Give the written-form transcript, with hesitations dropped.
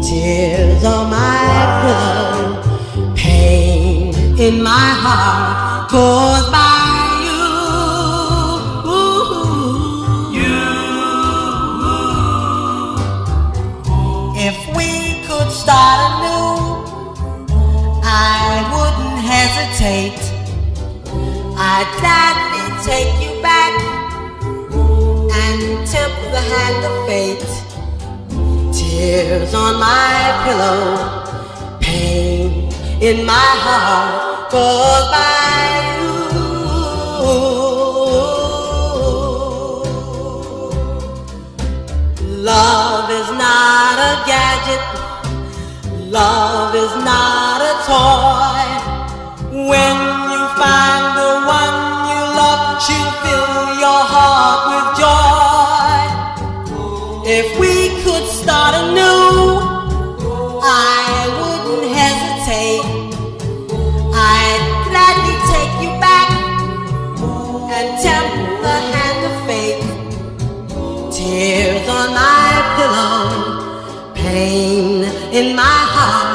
Tears on my pillow, pain in my heart caused by you. If we could start anew, I wouldn't hesitate. I'd gladly take you back and tempt the hand of fate. Tears on my pillow, pain in my heart caused by you. Love is not a gadget, love is not a toy. When you find the one you love, she'll fill your heart with joy. If we could start anew, I wouldn't hesitate. I'd gladly take you back and tempt the hand of fate. Tears on my pillow, pain in my heart